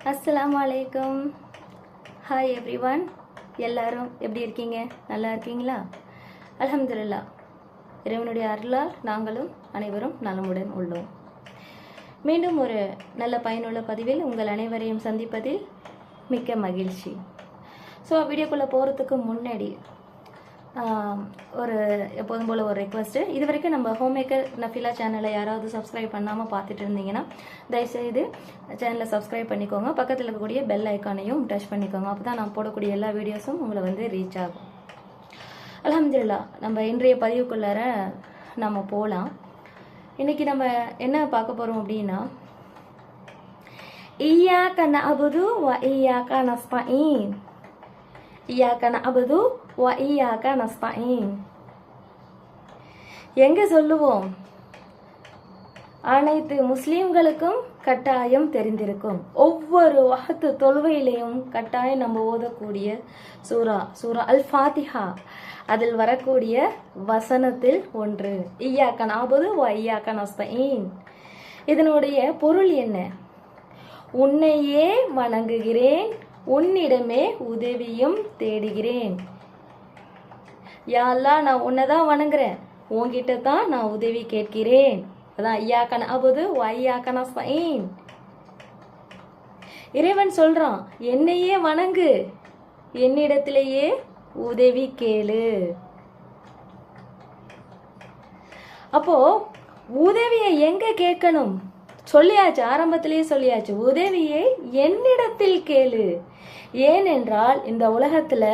அஸ்ஸலாமு அலைக்கும். Hi everyone, எல்லாரும் எப்படி இருக்கீங்க? நல்லா இருக்கீங்களா? அல்ஹம்துலில்லாஹ், இறைவனுடைய அருளால் நாங்களும் அனைவரும் நலமுடன் உள்ளோம். மீண்டும் ஒரு நல்ல பயனுள்ள பதிவில் உங்கள் அனைவரையும் சந்திப்பதில் மிக்க மகிழ்ச்சி. ஸோ வீடியோக்குள்ளே போகிறதுக்கு முன்னாடி ஒரு எப்போதும் போல் ஒரு ரெக்வஸ்ட்டு. இது வரைக்கும் நம்ம ஹோம் மேக்கர் நஃபிலா சேனலை யாராவது சப்ஸ்கிரைப் பண்ணாமல் பார்த்துட்டு இருந்தீங்கன்னா தயவுசெய்து சேனலை சப்ஸ்கிரைப் பண்ணிக்கோங்க. பக்கத்தில் இருக்கக்கூடிய பெல் ஐக்கானையும் டச் பண்ணிக்கோங்க. அப்போ தான் நான் போடக்கூடிய எல்லா வீடியோஸும் உங்களை வந்து ரீச் ஆகும். அல்ஹம்துலில்லாஹ், நம்ம இன்றைய பதிவுக்குள்ளார நம்ம போகலாம். இன்றைக்கி நம்ம என்ன பார்க்க போகிறோம் அப்படின்னா, இய்யாக நஅபுது வ இய்யாக நஸ்தஈன், இய்யாக நஅபுது வ இய்யாக நஸ்தஈன். எங்க சொல்லுவோம்? அனைத்து முஸ்லீம்களுக்கும் கட்டாயம் தெரிந்திருக்கும். ஒவ்வொரு வஹத்து தொழுவையிலையும் கட்டாயம் நம்ம ஓதக்கூடிய சூரா அல் ஃபாத்திஹா. அதில் வரக்கூடிய வசனத்தில் ஒன்று இய்யாக நஅபுது வ இய்யாக நஸ்தஈன். இதனுடைய பொருள் என்ன? உன்னையே வணங்குகிறேன், உன்னிடமே உதவியும் தேடுகிறேன். யா அல்லாஹ், நான் உன்னை தான் வணங்குறேன், உன்கிட்ட தான் நான் உதவி கேட்கிறேன். அதான் இய்யாக நஅபுது வ இய்யாக நஸ்தஈன். இறைவன் சொல்றான், என்னையே வணங்கு, என்னிடத்திலேயே உதவி கேளு. அப்போ உதவியை எங்க கேட்கணும்? சொல்லியாச்சு, ஆரம்பத்திலேயே சொல்லியாச்சு, உதவியை என்னிடத்தில் கேளு. ஏனென்றால் இந்த உலகத்துல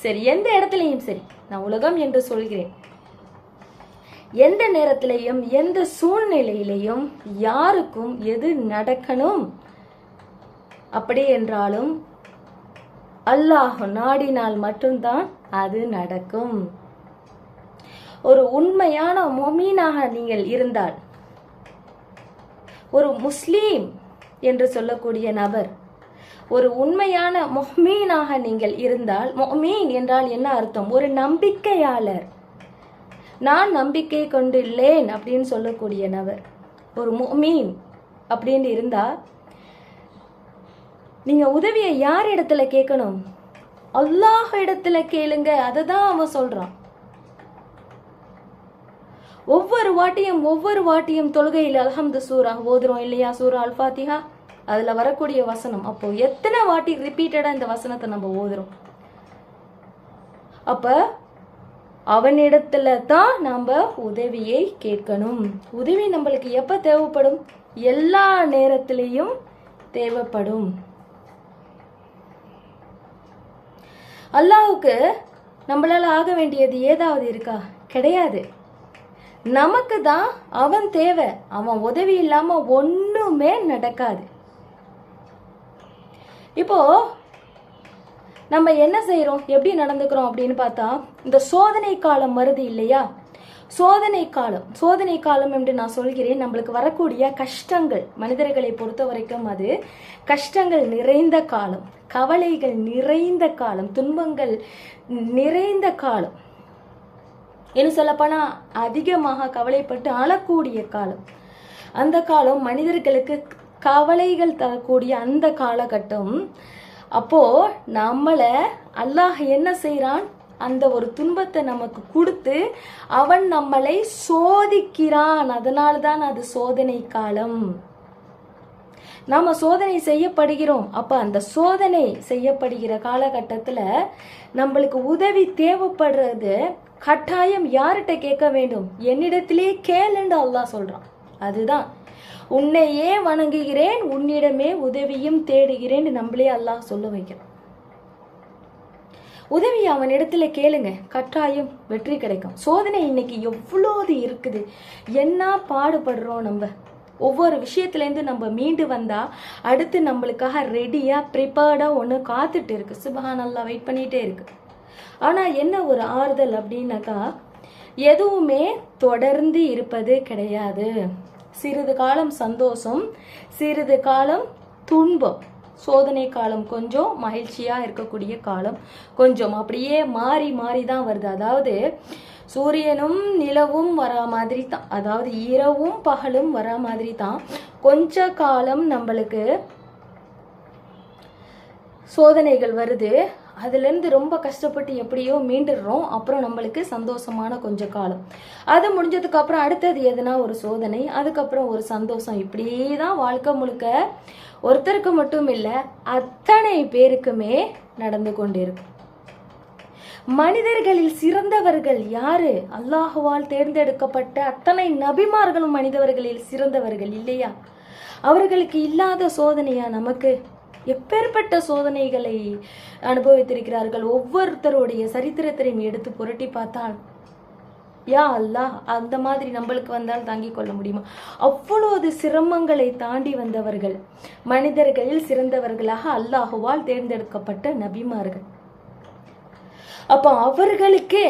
சரி, எந்த இடத்துலையும் சரி, நான் உலகம் என்று சொல்கிறேன், எந்த நேரத்திலையும் எந்த சூழ்நிலையிலையும் யாருக்கும் எது நடக்கணும் அப்படி என்றாலும் அல்லாஹ் நாடினால் மட்டும்தான் அது நடக்கும். ஒரு உண்மையான முஃமினாக நீங்கள் இருந்தால், ஒரு முஸ்லீம் என்று சொல்லக்கூடிய நபர், ஒரு உண்மையான முஃமினாக நீங்கள் இருந்தால், முஃமின் என்றால் என்ன அர்த்தம்? ஒரு நம்பிக்கையாளர். நான் நம்பிக்கை கொண்டுள்ளேன் அப்படின்னு சொல்லக்கூடிய நபர் ஒரு முஃமின் அப்படின்னு இருந்தா, நீங்க உதவியை யார் இடத்துல கேட்கணும்? அல்லாஹ் இடத்துல கேளுங்க. அததான் அவன் சொல்றான். ஒவ்வொரு வாட்டியும் தொழுகையில் அல்ஹம்து சூரா ஓதுறோம் இல்லையா, சூரா அல் ஃபாத்திஹா, அதுல வரக்கூடிய வசனம். அப்போ எத்தனை வாட்டி ரிப்பீட்டடா இந்த வசனத்தை நம்ம ஓதுறோம்? அப்ப அவனிடத்துல தான் நாம உதவியை கேட்கணும். உதவி நம்மளுக்கு எப்ப தேவைப்படும்? எல்லா நேரத்திலையும் தேவைப்படும். அல்லாஹ்வுக்கு நம்மளால ஆக வேண்டியது ஏதாவது இருக்கா? கிடையாது. நமக்கு தான் அவன் தேவை. அவன் உதவி இல்லாம ஒண்ணுமே நடக்காது. இப்போ நம்ம என்ன செய்யறோம், எப்படி நடந்துக்கிறோம் அப்படின்னு பார்த்தா, இந்த சோதனை காலம் வருது இல்லையா, சோதனை காலம் என்று நான் சொல்கிறேன். நம்மளுக்கு வரக்கூடிய கஷ்டங்கள், மனிதர்களை பொறுத்த வரைக்கும் அது கஷ்டங்கள் நிறைந்த காலம், கவலைகள் நிறைந்த காலம், துன்பங்கள் நிறைந்த காலம். என்ன சொல்லப்போனா அதிகமாக கவலைப்பட்டு அழக்கூடிய காலம். அந்த காலம் மனிதர்களுக்கு கவலைகள் தரக்கூடிய அந்த காலகட்டம். அப்போ நம்மள அல்லாஹ் என்ன செய்யறான்? அந்த ஒரு துன்பத்தை நமக்கு கொடுத்து அவன் நம்மளை சோதிக்கிறான். அதனால்தான் அது சோதனை காலம். நாம சோதனை செய்யப்படுகிறோம். அப்ப அந்த சோதனை செய்யப்படுகிற காலகட்டத்துல நம்மளுக்கு உதவி தேவைப்படுறது கட்டாயம் யார்கிட்ட கேட்க வேண்டும்? என்னிடத்திலே கேளுன்னு அல்லாஹ் சொல்றான். அதுதான் உன்னையே வணங்குகிறேன், உன்னிடமே உதவியும் தேடுகிறேன் நம்மளே அல்லாஹ் சொல்ல வைக்கிறான். உதவி அவன் இடத்துல கேளுங்க, கட்டாயம் வெற்றி கிடைக்கும். சோதனை இன்னைக்கு எவ்வளவு இருக்குது, என்ன பாடுபடுறோம் நம்ம. ஒவ்வொரு விஷயத்துலேருந்து நம்ம மீண்டு வந்தா அடுத்து நம்மளுக்காக ரெடியா ப்ரிப்பேர்டா ஒன்று காத்துட்டு இருக்கு. சுப்ஹானல்லாஹ், வெயிட் பண்ணிட்டே இருக்கு. ஆனா என்ன ஒரு ஆறுதல் அப்படின்னாக்கா, எதுவுமே தொடர்ந்து இருப்பது கிடையாது. சிறிது காலம் சந்தோஷம், சிறிது காலம் துன்பம். சோதனை காலம் கொஞ்சம், மகிழ்ச்சியா இருக்கக்கூடிய காலம் கொஞ்சம், அப்படியே மாறி மாறி தான் வருது. அதாவது சூரியனும் நிலவும் வரா மாதிரி தான், அதாவது இரவும் பகலும் வரா மாதிரி தான். கொஞ்ச காலம் நம்மளுக்கு சோதனைகள் வருது, அதுலேருந்து ரொம்ப கஷ்டப்பட்டு எப்படியோ மீண்டுடுறோம். அப்புறம் நம்மளுக்கு சந்தோஷமான கொஞ்ச காலம், அது முடிஞ்சதுக்கு அப்புறம் அடுத்தது எதுனா ஒரு சோதனை, அதுக்கப்புறம் ஒரு சந்தோஷம். இப்படிதான் வாழ்க்கை முழுக்க ஒருத்தருக்கு மட்டும் இல்லை, அத்தனை பேருக்குமே நடந்து கொண்டிருக்கும். மனிதர்களில் சிறந்தவர்கள் யாரு? அல்லாஹுவால் தேர்ந்தெடுக்கப்பட்ட அத்தனை நபிமார்களும் மனிதர்களில் சிறந்தவர்கள் இல்லையா? அவர்களுக்கு இல்லாத சோதனையா நமக்கு? எப்பேற்பட்ட சோதனைகளை அனுபவித்திருக்கிறார்கள். ஒவ்வொருத்தருடைய சரித்திரத்தையும் எடுத்து புரட்டி பார்த்தால், யா அல்லாஹ், அந்த மாதிரி நம்மளுக்கு வந்தால் தாங்கிக் கொள்ள முடியுமா? அவ்வளவு சிரமங்களை தாண்டி வந்தவர்கள், மனிதர்களில் சிறந்தவர்களாக அல்லாஹுவால் தேர்ந்தெடுக்கப்பட்ட நபிமார்கள். அப்போ அவர்களுக்கே,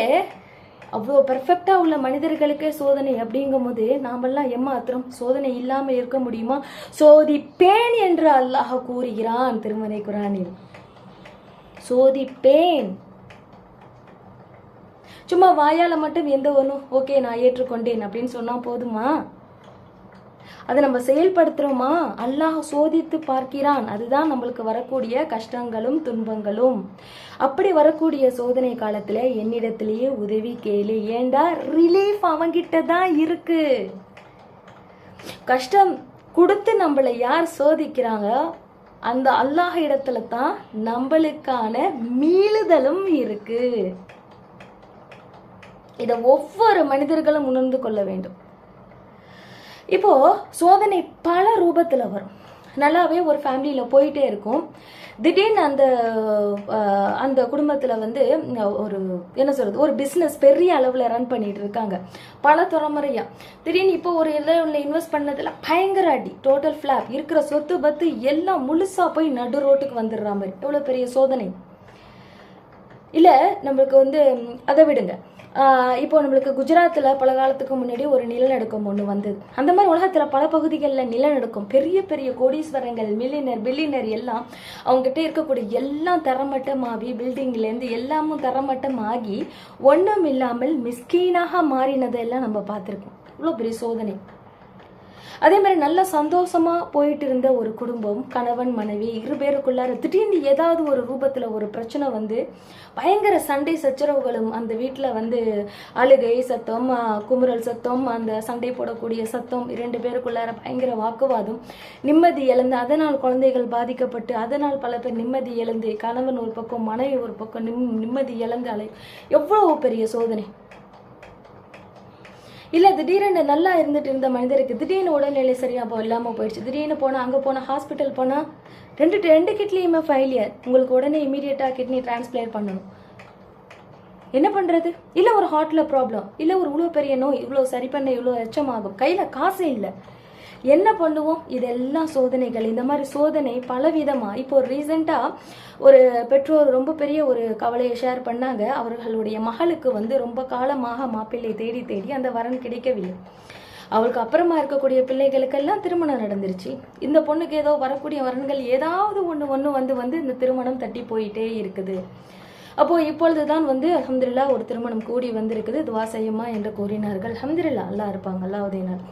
அவ்வளோ பெர்ஃபெக்டா உள்ள மனிதர்களுக்கே சோதனை அப்படிங்கும் போது நாமெல்லாம் ஏமாத்திரம் சோதனை இல்லாமல் இருக்க முடியுமா? சோதிப்பேன் என்று அல்லாஹ் கூறுகிறான் திருமறை குரானில். சோதிப்பேன். சும்மா வாயால மட்டும் எந்த ஒன்றும் ஓகே நான் ஏற்றுக்கொண்டேன் அப்படின்னு சொன்னா போதுமா? அதை நம்ம செயல்படுத்துறோமா? அல்லாஹ் சோதித்து பார்க்கிறான். அதுதான் நம்மளுக்கு வரக்கூடிய கஷ்டங்களும் துன்பங்களும். அப்படி வரக்கூடிய சோதனை காலத்துல என்னிடத்திலேயே உதவி கேளு. ஏண்டா ரிலீஃப் அவங்கிட்ட தான் இருக்கு. கஷ்டம் கொடுத்து நம்மளை யார் சோதிக்கிறாங்க, அந்த அல்லாஹ் இடத்துல தான் நம்மளுக்கான மீளுதலும் இருக்கு. இதை ஒவ்வொரு மனிதர்களும் உணர்ந்து கொள்ள வேண்டும். இப்போ சோதனை பல ரூபத்துல வரும். நல்லாவே ஒரு ஃபேமிலியில போயிட்டே இருக்கும். திடீர்னு அந்த குடும்பத்துல வந்து ஒரு என்ன சொல்றது, ஒரு பிசினஸ் பெரிய அளவுல ரன் பண்ணிட்டு இருக்காங்க பல தலைமுறையா. திடீர்னு இப்போ ஒரு இதில் இன்வெஸ்ட் பண்ணதுல பயங்கர அடி, டோட்டல் ஃபிளாப், இருக்கிற சொத்து பத்து எல்லாம் முழுசா போய் நடு ரோட்டுக்கு வந்துடுற மாதிரி. எவ்வளவு பெரிய சோதனை இல்ல நம்மளுக்கு வந்து. அதை விடுங்க, இப்போ நம்மளுக்கு குஜராத்தில் பல காலத்துக்கு முன்னாடி ஒரு நிலநடுக்கம் ஒன்று வந்தது. அந்த மாதிரி உலகத்தில் பல பகுதிகளில் நிலநடுக்கம், பெரிய பெரிய கோடீஸ்வரங்கள், மில்லியனர் பில்லியனர் எல்லாம் அவங்ககிட்ட இருக்கக்கூடிய எல்லாம் தரமட்டமாகி, பில்டிங்லேருந்து எல்லாமும் தரமட்டமாகி ஒன்றும் இல்லாமல் மிஸ்கீனாக மாறினதெல்லாம் நம்ம பார்த்துருக்கோம். இவ்வளோ பெரிய சோதனை. அதே மாதிரி நல்ல சந்தோஷமா போயிட்டு இருந்த ஒரு குடும்பம், கணவன் மனைவி 2 பேருக்குள்ளார திடீர்னு ஏதாவது ஒரு ரூபத்துல ஒரு பிரச்சனை வந்து பயங்கர சண்டை சச்சரவுகளும், அந்த வீட்டுல வந்து அழுகை சத்தம், குமுறல் சத்தம், அந்த சண்டை போடக்கூடிய சத்தம், 2 பேருக்குள்ளார பயங்கர வாக்குவாதம், நிம்மதி இழந்து, அதனால் குழந்தைகள் பாதிக்கப்பட்டு, அதனால் பல பேர் நிம்மதி இழந்து, கணவன் ஒரு பக்கம் மனைவி ஒரு பக்கம் நிம்மதி இழந்து அலை. எவ்வளவு பெரிய சோதனை இல்ல. திடீர்னு நல்லா இருந்துட்டு இருந்த மனிதருக்கு திடீர்னு உடல்நிலை சரியா இல்லாம போயிடுச்சு. திடீர்னு போனா, அங்க போனா, ஹாஸ்பிட்டல் போனா ரெண்டு கிட்னியுமே ஃபெயிலியர். உங்களுக்கு உடனே இமீடியட்டா கிட்னி டிரான்ஸ்பிளேட் பண்ணணும். என்ன பண்றது? இல்ல ஒரு ஹார்ட்ல ப்ராப்ளம், இல்ல ஒரு இவ்வளவு பெரிய நோய், இவ்வளவு சரி பண்ண இவ்வளவு எச்சமாகும், கையில காசு இல்லை, என்ன பண்ணுவோம்? இதெல்லாம் சோதனைகள். இந்த மாதிரி சோதனை பலவிதமா. இப்போ ரீசெண்டா ஒரு பெற்றோர் ரொம்ப பெரிய ஒரு கவலையை ஷேர் பண்ணாங்க. அவர்களுடைய மகளுக்கு வந்து ரொம்ப காலமாக மாப்பிள்ளை தேடி தேடி அந்த வரன் கிடைக்கவில்லை. அவளுக்கு அப்புறமா இருக்கக்கூடிய பிள்ளைகளுக்கெல்லாம் திருமணம் நடந்துருச்சு. இந்த பொண்ணுக்கு ஏதோ வரக்கூடிய வரன்கள் ஏதாவது ஒன்று வந்து இந்த திருமணம் தட்டி போயிட்டே இருக்குது. அப்போ இப்பொழுதுதான் வந்து அல்ஹம்துலில்லாஹ் ஒரு திருமணம் கூடி வந்திருக்குது. துவா செய்யுமா என்று கூறினார்கள். அல்ஹம்துலில்லாஹ், அல்லாஹ் இருப்பாங்க, அல்லாஹ்வுடையனார்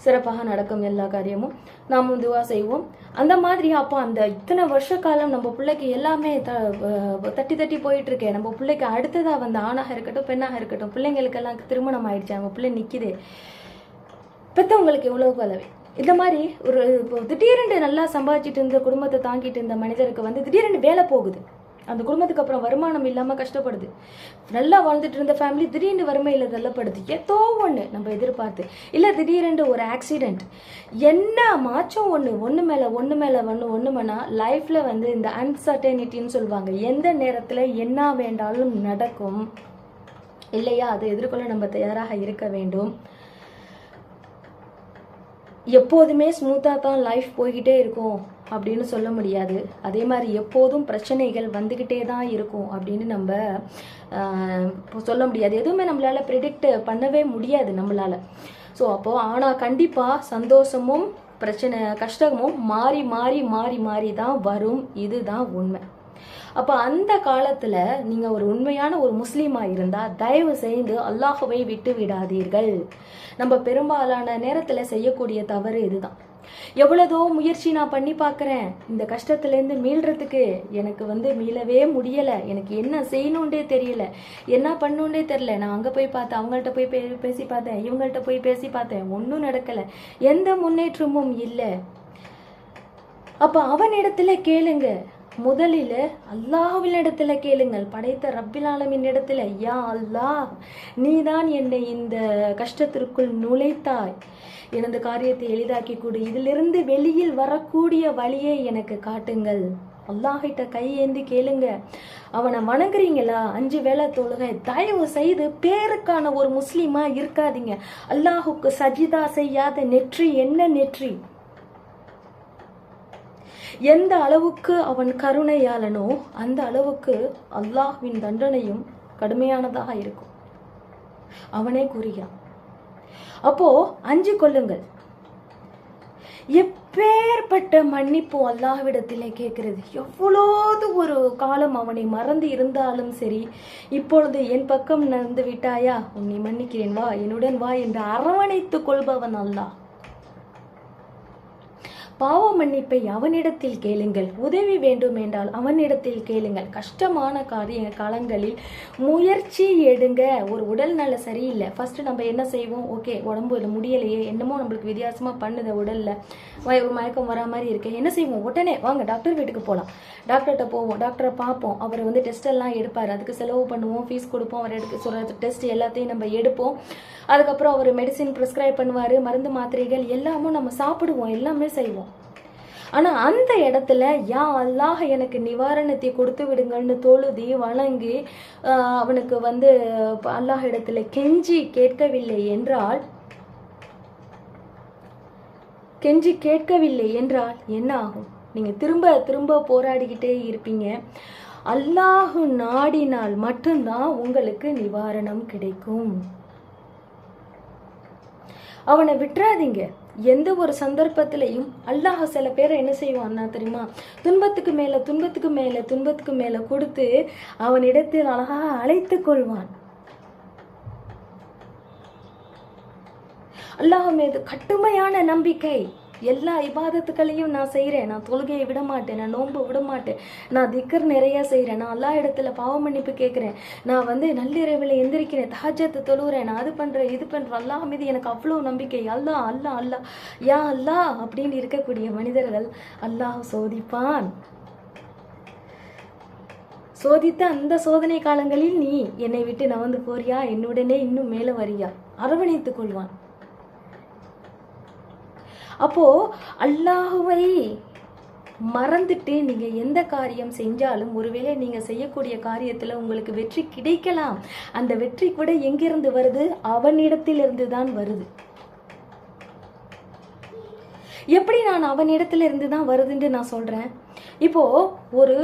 சிறப்பாக நடக்கும் எல்லா காரியமும். நாமும் துவா செய்வோம். அந்த மாதிரி அப்போ அந்த இத்தனை வருஷ காலம் நம்ம பிள்ளைக்கு எல்லாமே தட்டி தட்டி போயிட்டு இருக்கேன். நம்ம பிள்ளைக்கு அடுத்ததா வந்து ஆணாக இருக்கட்டும் பெண்ணாக இருக்கட்டும், பிள்ளைங்களுக்கெல்லாம் திருமணம் ஆயிடுச்சு, அவங்க பிள்ளை நிக்குது, பெற்றவங்களுக்கு எவ்வளவு கலவை. இந்த மாதிரி ஒரு திடீரென்று நல்லா சம்பாதிச்சிட்டு இருந்த குடும்பத்தை தாங்கிட்டு இருந்த மனிதருக்கு வந்து திடீரென்று வேலை போகுது. அந்த குடும்பத்துக்கு அப்புறம் வருமானம் இல்லாம கஷ்டப்படுது. நல்லா வாழ்ந்துட்டு இருந்த ஃபேமிலி திடீர்னு வறுமையில தள்ளப்படுது. ஏதோ ஒண்ணு நம்ம எதிர்பார்த்து, இல்ல திடீரென்று ஒரு ஆக்சிடென்ட், என்ன மாற்றம் ஒண்ணு மேல ஒண்ணுமேனா லைஃப்ல வந்து இந்த அன்சர்டனிட்டின்னு சொல்லுவாங்க. எந்த நேரத்துல என்ன வேண்டாலும் நடக்கும் இல்லையா? அதை எதிர்கொள்ள நம்ம தயாராக இருக்க வேண்டும். எப்போதுமே ஸ்மூத்தா தான் லைஃப் போய்கிட்டே இருக்கும் அப்படின்னு சொல்ல முடியாது. அதே மாதிரி எப்போதும் பிரச்சனைகள் வந்துகிட்டே தான் இருக்கும் அப்படின்னு நம்ம சொல்ல முடியாது. எதுவுமே நம்மளால ப்ரெடிக்ட் பண்ணவே முடியாது நம்மளால. ஸோ அப்போ ஆனால் கண்டிப்பா சந்தோஷமும் பிரச்சனை கஷ்டமும் மாறி மாறி மாறி மாறி தான் வரும். இதுதான் உண்மை. அப்போ அந்த காலத்துல நீங்க ஒரு உண்மையான ஒரு முஸ்லீமா இருந்தா தயவு செய்து அல்லாஹ்வை விட்டு விடாதீர்கள். நம்ம பெரும்பாலான நேரத்துல செய்யக்கூடிய தவறு இதுதான். எவ்வளதோ முயற்சி நான் பண்ணி பார்க்குறேன், இந்த கஷ்டத்துலேருந்து மீள்றதுக்கு எனக்கு மீளவே முடியலை, எனக்கு என்ன செய்யணுன்றே தெரியல, என்ன பண்ணணுன்றே தெரியல. நான் அங்கே போய் பார்த்தேன், அவங்கள்ட்ட போய் பேசி பார்த்தேன், இவங்கள்ட்ட போய் பேசி பார்த்தேன், ஒன்றும் நடக்கலை, எந்த முன்னேற்றமும் இல்லை. அப்போ அவனிடத்துல கேளுங்க, முதலில் அல்லாஹ்வின் இடத்துல கேளுங்கள், படைத்த ரப்பில் ஆலமீன் இடத்துல. யா அல்லாஹ், நீதான் என்னை இந்த கஷ்டத்திற்குள் நுழைத்தாய், எனது காரியத்தை எளிதாக்கி கொடு, இதிலிருந்து வெளியில் வரக்கூடிய வழியை எனக்கு காட்டுங்கள். அல்லாஹ்கிட்ட கையேந்தி கேளுங்க. அவனை வணங்குறீங்களா? 5 வேளை தொழுகை. தயவு செய்து பேருக்கான ஒரு முஸ்லீமா இருக்காதீங்க. அல்லாஹுக்கு சஜிதா செய்யாத நெற்றி என்ன நெற்றி? எந்த அளவுக்கு அவன் கருணையாளனோ அந்த அளவுக்கு அல்லாஹ்வின் தண்டனையும் கடுமையானதாக இருக்கும். அவனே கூறுகிறான். அப்போ 5 கொள்ளுங்கள். எப்பேற்பட்ட மன்னிப்பு அல்லாஹ்விடத்திலே கேட்கிறது. எவ்வளோது ஒரு காலம் அவனை மறந்து இருந்தாலும் சரி, இப்பொழுது என் பக்கம் நடந்து விட்டாயா, உன்னை மன்னிக்கிறேன், வா என்னுடன் வா என்று அரவணைத்துக் கொள்பவன் அல்லாஹ். பாவ மன்னிப்பை அவனிடத்தில் கேளுங்கள். உதவி வேண்டும் என்றால் அவனிடத்தில் கேளுங்கள். கஷ்டமான காலங்களில் முயற்சி எடுங்க. ஒரு உடல் நல சரியில்லை, ஃபர்ஸ்ட் நம்ம என்ன செய்வோம்? ஓகே, உடம்பு முடியலையே, என்னமோ நம்மளுக்கு வித்தியாசமா பண்ணுது, உடல்ல மயக்கம் வரா மாதிரி இருக்கு, என்ன செய்வோம்? உடனே வாங்க டாக்டர் வீட்டுக்கு போகலாம். டாக்டர்கிட்ட போவோம், டாக்டரை பார்ப்போம், அவர் டெஸ்ட் எல்லாம் எடுப்பார், அதுக்கு செலவு பண்ணுவோம், ஃபீஸ் கொடுப்போம், அவர் எடுக்க சொல்ற டெஸ்ட் எல்லாத்தையும் நம்ம எடுப்போம். அதுக்கப்புறம் அவர் மெடிசின் ப்ரிஸ்கிரைப் பண்ணுவார், மருந்து மாத்திரைகள் எல்லாமும் நம்ம சாப்பிடுவோம், எல்லாமே செய்வோம். ஆனா அந்த இடத்துல யா அல்லாஹ் எனக்கு நிவாரணத்தை கொடுத்து விடுங்கன்னு தொழுதி வணங்கி அவனுக்கு அல்லாஹ் இடத்துல கெஞ்சி கேட்கவில்லை என்றால் என்ன ஆகும்? நீங்க திரும்ப திரும்ப போராடிக்கிட்டே இருப்பீங்க. அல்லாஹ் நாடினால் மட்டும்தான் உங்களுக்கு நிவாரணம் கிடைக்கும். அவனை விட்டுறாதீங்க. எந்த ஒரு சந்தர்ப்பத்திலையும் அல்லாஹ் சில பேரை என்ன செய்வான்னா தெரியுமா? துன்பத்துக்கு மேல துன்பத்துக்கு மேல துன்பத்துக்கு மேல கொடுத்து அவனிடத்தில் அழகாக அழைத்து கொள்வான். அல்லாஹ் மீது கட்டுமையான நம்பிக்கை. எல்லா இபாதத்துக்களையும் நான் செய்கிறேன், நான் தொழுகையை விட மாட்டேன், நான் நோன்பு விட மாட்டேன், நான் திக்கர் நிறைய செய்கிறேன், நான் அல்லா இடத்துல பாவ மன்னிப்பு கேட்குறேன், நான் நள்ளிரவில் எந்திரிக்கிறேன், தஹஜ்ஜத் தொழுகிறேன், நான் அது பண்ணுறேன் இது பண்ணுறேன், அல்லாஹ் மீது எனக்கு அவ்வளோ நம்பிக்கை, அல்லாஹ் அல்லாஹ் அல்லாஹ் யா அல்லாஹ் அப்படின்னு இருக்கக்கூடிய மனிதர்கள் அல்லாஹ் சோதிப்பான். சோதித்த அந்த சோதனை காலங்களில் நீ என்னை விட்டு நவந்து போறியா, என்னுடனே இன்னும் மேலே வரியா, அரவணைத்துக் கொள்வான். அப்போ அல்லாஹுவை மறந்துட்டு நீங்க எந்த காரியம் செஞ்சாலும், ஒருவேளை நீங்க செய்யக்கூடிய காரியத்துல உங்களுக்கு வெற்றி கிடைக்கலாம். அந்த வெற்றி கூட எங்கிருந்து வருது? அவனிடத்திலிருந்து தான் வருது. எப்படி நான் அவனிடத்துல இருந்து தான் வருதுன்னு நான் சொல்றேன்? இப்போ ஒரு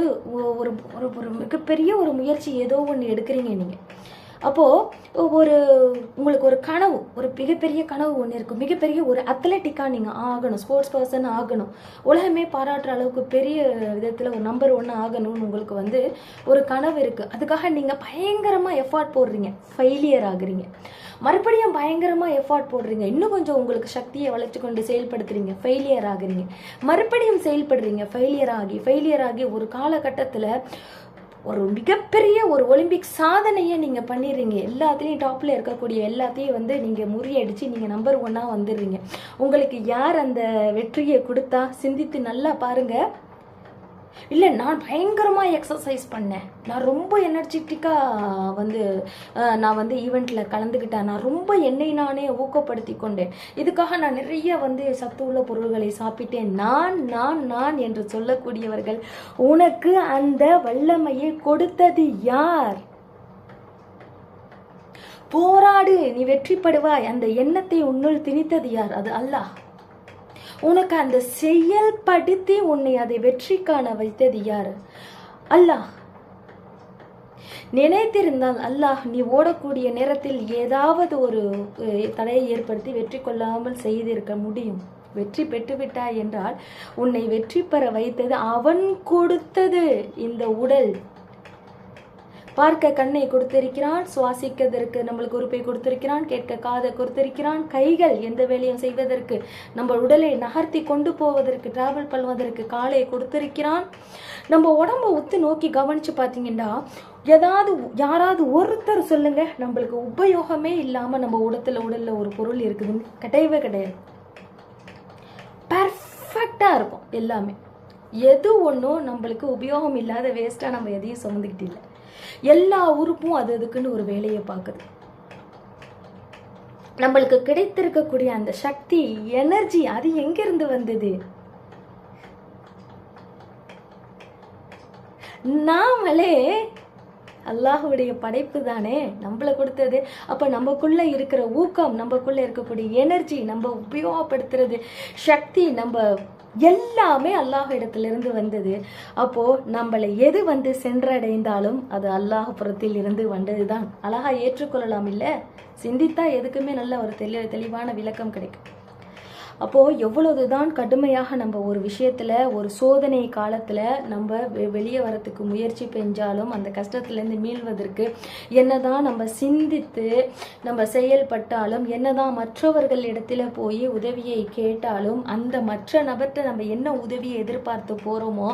ஒரு மிகப்பெரிய ஒரு முயற்சி ஏதோ ஒன்று எடுக்கிறீங்க நீங்க. அப்போது உங்களுக்கு ஒரு கனவு, ஒரு மிகப்பெரிய கனவு ஒன்று இருக்கும். மிகப்பெரிய ஒரு அத்லட்டிக்காக நீங்கள் ஆகணும், ஸ்போர்ட்ஸ் பர்சன் ஆகணும், உலகமே பாராட்டுற அளவுக்கு பெரிய விதத்தில் ஒரு நம்பர் 1 ஆகணும்னு உங்களுக்கு ஒரு கனவு இருக்குது. அதுக்காக நீங்கள் பயங்கரமாக எஃபர்ட் போடுறீங்க, ஃபெயிலியர் ஆகுறீங்க. மறுபடியும் பயங்கரமாக எஃபர்ட் போடுறீங்க, இன்னும் கொஞ்சம் உங்களுக்கு சக்தியை வளர்ச்சி கொண்டு செயல்படுத்துறீங்க, ஃபெயிலியர் ஆகுறீங்க. மறுபடியும் செயல்படுறீங்க, ஃபெயிலியர் ஆகி ஒரு காலகட்டத்தில் ஒரு மிகப்பெரிய ஒரு ஒலிம்பிக் சாதனையை நீங்கள் பண்ணிடுறீங்க. எல்லாத்துலேயும் டாப்பில் இருக்கக்கூடிய எல்லாத்தையும் நீங்கள் முறியடிச்சு நீங்கள் நம்பர் 1 வந்துடுறீங்க. உங்களுக்கு யார் அந்த வெற்றியை கொடுத்தா? சிந்தித்து நல்லா பாருங்கள். இல்லை, நான் பயங்கரமாக எக்ஸசைஸ் பண்ணேன், நான் ரொம்ப எனர்ஜெட்டிக்காக நான் ஈவெண்ட்டில் கலந்துக்கிட்டேன், நான் ரொம்ப என்னை நானே ஊக்கப்படுத்தி கொண்டேன், இதுக்காக நான் நிறைய சத்து உள்ள பொருள்களை சாப்பிட்டேன், நான் என்று சொல்லக்கூடியவர்கள் உனக்கு அந்த வல்லமையை கொடுத்தது யார்? போராடு, நீ வெற்றிப்படுவாய், அந்த எண்ணத்தை உன்னுள் திணித்தது யார்? அது அல்லாஹ். உனக்கு அந்த செயல்படுத்தி உன்னை அதை வெற்றி காண வைத்தது யார்? அல்லாஹ். நினைத்திருந்தால் அல்லாஹ் நீ ஓடக்கூடிய நேரத்தில் ஏதாவது ஒரு தடையை ஏற்படுத்தி வெற்றி கொள்ளாமல் செய்திருக்க முடியும். வெற்றி பெற்றுவிட்டாய் என்றால் உன்னை வெற்றி பெற வைத்தது அவன் கொடுத்தது இந்த உடல். பார்க்க கண்ணை கொடுத்திருக்கிறான், சுவாசிக்கிறதற்கு நம்மளுக்கு உறுப்பை கொடுத்திருக்கிறான், கேட்க காதை கொடுத்திருக்கிறான், கைகள் எந்த வேலையும் செய்வதற்கு நம்ம உடலை நகர்த்தி கொண்டு போவதற்கு டிராவல் பண்ணுவதற்கு காலை கொடுத்திருக்கிறான். நம்ம உடம்ப உத்து நோக்கி கவனிச்சு பார்த்தீங்கன்னா யாராவது ஒருத்தர் சொல்லுங்க நம்மளுக்கு உபயோகமே இல்லாம நம்ம உடல்ல ஒரு பொருள் இருக்குதுன்னு. கிடையவே கிடையாது. பர்ஃபெக்டா இருக்கும் எல்லாமே. எது ஒன்றும் நம்மளுக்கு உபயோகம் இல்லாத வேஸ்டா நம்ம எதையும் சுமந்துக்கிட்டு இல்லை. எல்லா உறுப்பும் அதுக்குன்னு ஒரு வேலையை பார்க்குது. நம்மளுக்கு கிடைத்திருக்கக்கூடிய அந்த சக்தி, எனர்ஜி, அது எங்கிருந்து வந்தது? நாமளே அல்லாஹுடைய படைப்பு தானே, நம்மளை கொடுத்தது. அப்ப நமக்குள்ள இருக்கிற ஊக்கம், நமக்குள்ள இருக்கக்கூடிய எனர்ஜி, நம்ம உபயோகப்படுத்துறது சக்தி, நம்ம எல்லாமே அல்லாஹ் இடத்திலிருந்து வந்தது. அப்போ நம்மளை எது சென்றடைந்தாலும் அது அல்லாஹ் புறத்தில் இருந்து வந்ததுதான். அழகா ஏற்றுக்கொள்ளலாம். இல்ல சிந்தித்தா எதுக்குமே நல்ல ஒரு தெளிவான விளக்கம் கிடைக்கும். அப்போ எவ்வளவுதான் கடுமையாக நம்ம ஒரு விஷயத்துல, ஒரு சோதனை காலத்துல நம்ம வெளியே வரத்துக்கு முயற்சி பெஞ்சாலும், அந்த கஷ்டத்திலேருந்து மீள்வதற்கு என்னதான் நம்ம சிந்தித்து நம்ம செயல்பட்டாலும், என்னதான் மற்றவர்கள் இடத்துல போய் உதவியை கேட்டாலும், அந்த மற்ற நபர்கிட்ட நம்ம என்ன உதவியை எதிர்பார்த்து போறோமோ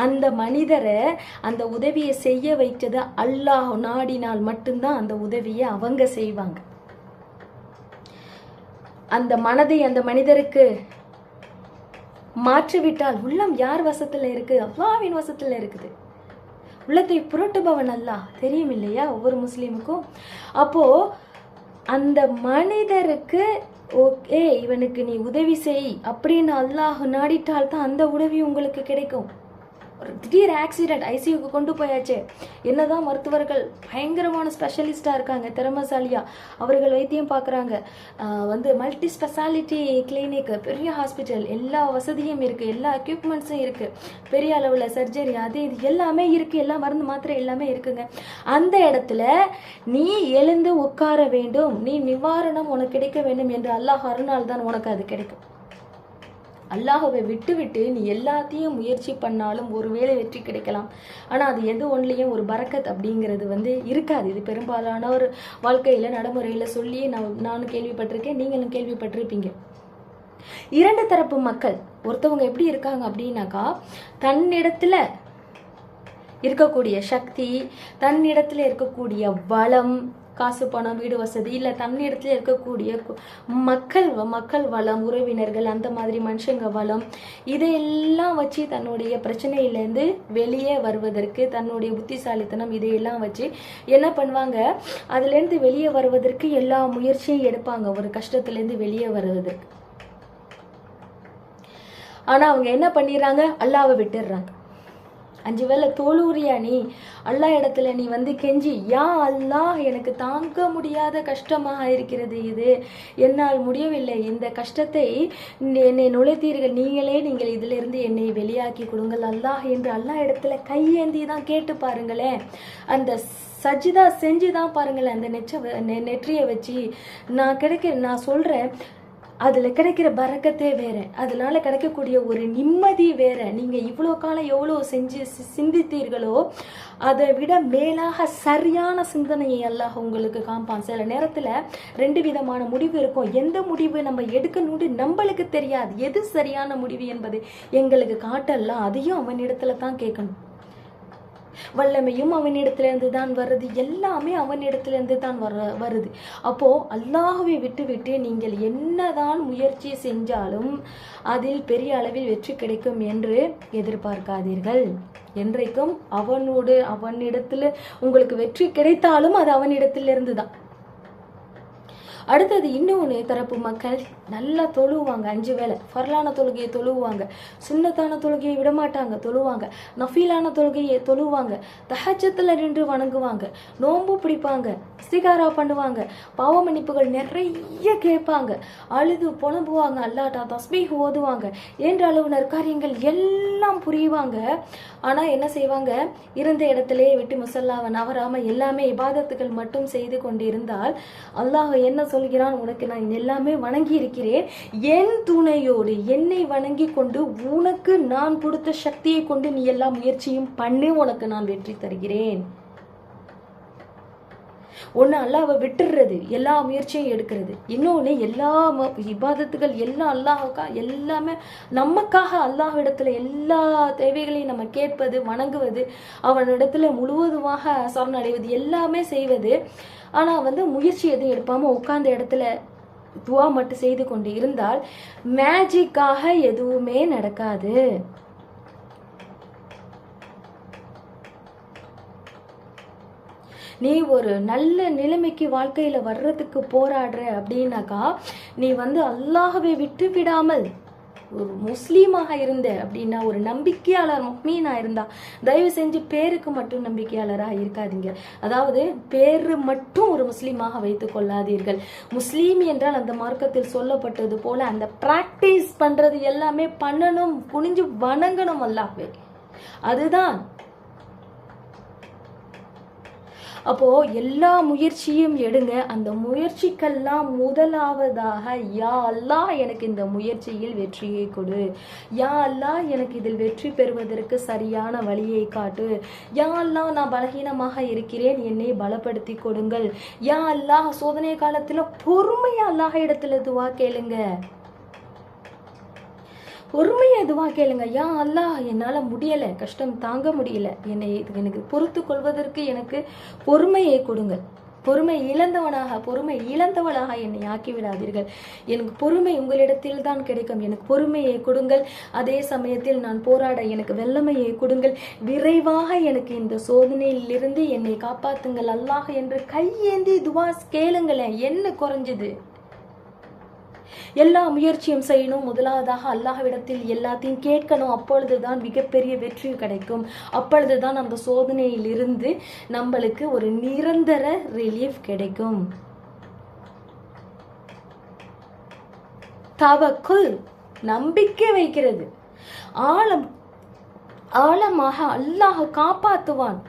அந்த மனிதரை அந்த உதவியை செய்ய வைத்தது அல்லாஹ் நாடினால் மட்டும்தான் அந்த உதவியை அவங்க செய்வாங்க. அந்த மனதை அந்த மனிதருக்கு மாற்றிவிட்டால் உள்ளம் யார் வசத்துல இருக்கு? அல்லாஹ்வின் வசத்துல இருக்குது. உள்ளத்தை புரட்டுபவன் அல்லாஹ், தெரியும் இல்லையா ஒவ்வொரு முஸ்லீமுக்கும். அப்போ அந்த மனிதருக்கு ஓகே இவனுக்கு நீ உதவி செய் அப்படின்னு அல்லாஹ் நாடிட்டால் தான் அந்த உதவி உங்களுக்கு கிடைக்கும். ஒரு திடீர் ஆக்சிடென்ட், ஐசியூக்கு கொண்டு போயாச்சு. என்னதான் மருத்துவர்கள் பயங்கரமான ஸ்பெஷலிஸ்டா இருக்காங்க, திறமசாலியா அவர்கள் வைத்தியம் பார்க்குறாங்க. மல்டி ஸ்பெஷாலிட்டி கிளினிக், பெரிய ஹாஸ்பிட்டல், எல்லா வசதியும் இருக்கு, எல்லா எக்யூப்மெண்ட்ஸும் இருக்கு, பெரிய அளவில் சர்ஜரி, அது இது எல்லாமே இருக்கு, எல்லா மருந்து மாத்திரை எல்லாமே இருக்குங்க. அந்த இடத்துல நீ எழுந்து உட்கார வேண்டும், நீ நிவாரணம் உனக்கு கிடைக்க வேண்டும் என்று அல்லாஹ் அருளால் தான் உனக்கு அது கிடைக்கும். அல்லாஹவை விட்டு நீ எல்லாத்தையும் முயற்சி பண்ணாலும் ஒருவேளை வெற்றி கிடைக்கலாம். ஆனால் அது எது ஒன்றிலையும் ஒரு பரக்கத் அப்படிங்கிறது இருக்காது. இது பெரும்பாலான ஒரு வாழ்க்கையில் நடைமுறையில் சொல்லி நானும் கேள்விப்பட்டிருக்கேன், நீங்களும் கேள்விப்பட்டிருப்பீங்க. இரண்டு தரப்பு மக்கள் ஒருத்தவங்க எப்படி இருக்காங்க அப்படின்னாக்கா, தன்னிடத்துல இருக்கக்கூடிய சக்தி, தன்னிடத்துல இருக்கக்கூடிய வளம், காசு பணம் வீடு வசதி, இல்லை தன்னிடத்துல இருக்கக்கூடிய மக்கள் வளம், உறவினர்கள், அந்த மாதிரி மனுஷங்க வளம், இதையெல்லாம் வச்சு தன்னுடைய பிரச்சனையிலேருந்து வெளியே வருவதற்கு, தன்னுடைய புத்திசாலித்தனம் இதையெல்லாம் வச்சு என்ன பண்ணுவாங்க, அதுலேருந்து வெளியே வருவதற்கு எல்லா முயற்சியும் எடுப்பாங்க, ஒரு கஷ்டத்துலேருந்து வெளியே வருவதற்கு. ஆனால் அவங்க என்ன பண்ணிடுறாங்க, அல்லாஹ்வை விட்டுடுறாங்க. 5 வேளை தோலூரியா நீ அல்லாஹ் இடத்துல நீ கெஞ்சி, யா அல்லாஹ் எனக்கு தாங்க முடியாத கஷ்டமாக இருக்கிறது, இது என்னால் முடியவில்லை, இந்த கஷ்டத்தை என்னை நுழைத்தீர்கள், நீங்கள் இதிலிருந்து என்னை வெளியாக்கி கொடுங்கள் அல்லாஹ் என்று அல்லாஹ் இடத்துல கையேந்தி தான் கேட்டு பாருங்களேன். அந்த சஜிதா செஞ்சுதான் பாருங்களேன். அந்த நெற்றியை வச்சு நான் சொல்றேன், அதில் கிடைக்கிற பரக்கத்தே வேற, அதனால கிடைக்கக்கூடிய ஒரு நிம்மதி வேற. நீங்கள் இவ்வளோ காலம் எவ்வளோ சிந்தித்தீர்களோ அதை விட மேலாக சரியான சிந்தனையை அல்லாஹ் உங்களுக்கு காண்பான். சில நேரத்தில் 2 விதமான முடிவு இருக்கும். எந்த முடிவு நம்ம எடுக்கணும்னு நம்மளுக்கு தெரியாது. எது சரியான முடிவு என்பது எங்களுக்கு காட்டலாம். அதையும் அவனிடத்துல தான் கேட்கணும். வல்லமையும் அவனிடத்திலிருந்து தான் வருது, எல்லாமே அவனிடத்திலிருந்து தான் வருது. அப்போ அல்லாஹ்வை விட்டு நீங்கள் என்னதான் முயற்சி செஞ்சாலும் அதில் பெரிய அளவில் வெற்றி கிடைக்கும் என்று எதிர்பார்க்காதீர்கள். என்றைக்கும் அவனிடத்துல உங்களுக்கு வெற்றி கிடைத்தாலும் அது அவனிடத்திலிருந்து தான். அடுத்தது இன்னொன்று தரப்பு மக்கள் நல்லா தொழுவாங்க, 5 வேளை ஃபர்லான தொழுகையை தொழுவாங்க, சுன்னத்தான தொழுகையை விடமாட்டாங்க தொழுவாங்க, நஃபீலான தொழுகையை தொழுவாங்க, தஹஜ்ஜத்துல நின்று வணங்குவாங்க, நோன்பு பிடிப்பாங்க, இஸ்திகாரா பண்ணுவாங்க, பாவ மன்னிப்புகள் நிறைய கேட்பாங்க, அழுது புலம்புவாங்க, அல்லாஹ்ட்ட தஸ்பீஹ் ஓதுவாங்க, என்ற அளவு நற்காரியங்கள் எல்லாம் புரியுவாங்க. ஆனால் என்ன செய்வாங்க, இருந்த இடத்திலே விட்டு முசல்லாவை நவராம எல்லாமே இபாதத்துகள் மட்டும் செய்து கொண்டிருந்தால் அல்லாஹ் என்ன சொல்கிறான், உனக்கு நான் எல்லாமே வணங்கி இருக்கிறேன், என் துணையோடு என்னை வணங்கி கொண்டு உனக்கு நான் கொடுத்த சக்தியை கொண்டு நீ எல்லா முயற்சியும் பண்ணி உனக்கு நான் வெற்றி தருகிறேன். ஒன்று அல்லாஹ்வை விட்டுடுறது, எல்லா முயற்சியும் எடுக்கிறது. இன்னொன்று எல்லா இபாதத்துகள் எல்லாம் அல்லாஹுக்கா, எல்லாமே நமக்காக அல்லாஹ்விடத்துல எல்லா தேவைகளையும் நம்ம கேட்பது, வணங்குவது, அவனிடத்துல முழுவதுமாக சரணடைவது, எல்லாமே செய்வது. ஆனால் முயற்சி எதுவும் எடுப்பாமல் உட்கார்ந்த இடத்துல துவா மட்டும் செய்து கொண்டு இருந்தால் மேஜிக்காக எதுவுமே நடக்காது. நீ ஒரு நல்ல நிலைமைக்கு வாழ்க்கையில வர்றதுக்கு போராடுற அப்படின்னாக்கா, நீ அல்லாஹ்வை விட்டு விடாமல் ஒரு முஸ்லீமாக இருந்த அப்படின்னா, ஒரு நம்பிக்கையாளர் முஃமினா இருந்தா, தயவு செஞ்சு பேருக்கு மட்டும் நம்பிக்கையாளராக இருக்காதீங்க. அதாவது பேரு மட்டும் ஒரு முஸ்லீமாக வைத்துக் கொள்ளாதீர்கள். முஸ்லீம் என்றால் அந்த மார்க்கத்தில் சொல்லப்பட்டது போல அந்த பிராக்டிஸ் பண்றது எல்லாமே பண்ணணும், குனிஞ்சு வணங்கணும் அல்லாஹ்வை. அதுதான். அப்போ எல்லா முயற்சியும் எடுங்க. அந்த முயற்சிக்கெல்லாம் முதலாவதாக யா அல்லாஹ் எனக்கு இந்த முயற்சியில் வெற்றியை கொடு, யா அல்லாஹ் எனக்கு இதில் வெற்றி பெறுவதற்கு சரியான வழியை காட்டு, யா அல்லாஹ் நான் பலகீனமாக இருக்கிறேன், என்னை பலப்படுத்தி கொடுங்கள், யா அல்லாஹ் சோதனை காலத்துல பொறுமையா அல்லாஹ் இடத்துல துவா கேளுங்க, பொறுமையை துவா கேளுங்க. யா அல்லாஹ் என்னால் முடியலை, கஷ்டம் தாங்க முடியல, எனக்கு பொறுத்து கொள்வதற்கு எனக்கு பொறுமையை கொடுங்க, பொறுமை இழந்தவளாக என்னை ஆக்கி விடாதீர்கள், எனக்கு பொறுமை உங்களிடத்தில் தான் கிடைக்கும், எனக்கு பொறுமையை கொடுங்கள், அதே சமயத்தில் நான் போராட எனக்கு வல்லமையை கொடுங்கள், விரைவாக எனக்கு இந்த சோதனையில் இருந்து என்னை காப்பாத்துங்கள் அல்லாஹ் என்று கையேந்தி துவா கேளுங்களேன். என்ன குறைஞ்சது? எல்லா முயற்சியும் செய்யணும், முதலாவதாக அல்லாஹ்விடத்தில் எல்லாத்தையும் கேட்கணும். அப்பொழுதுதான் மிகப்பெரிய வெற்றி கிடைக்கும். அப்பொழுதுதான் அந்த சோதனையில் இருந்து நம்மளுக்கு ஒரு நிரந்தர ரிலீஃப் கிடைக்கும். தவக்குல் நம்பிக்கை வைக்கிறது, ஆழமாக அல்லாஹ் காப்பாத்துவான்.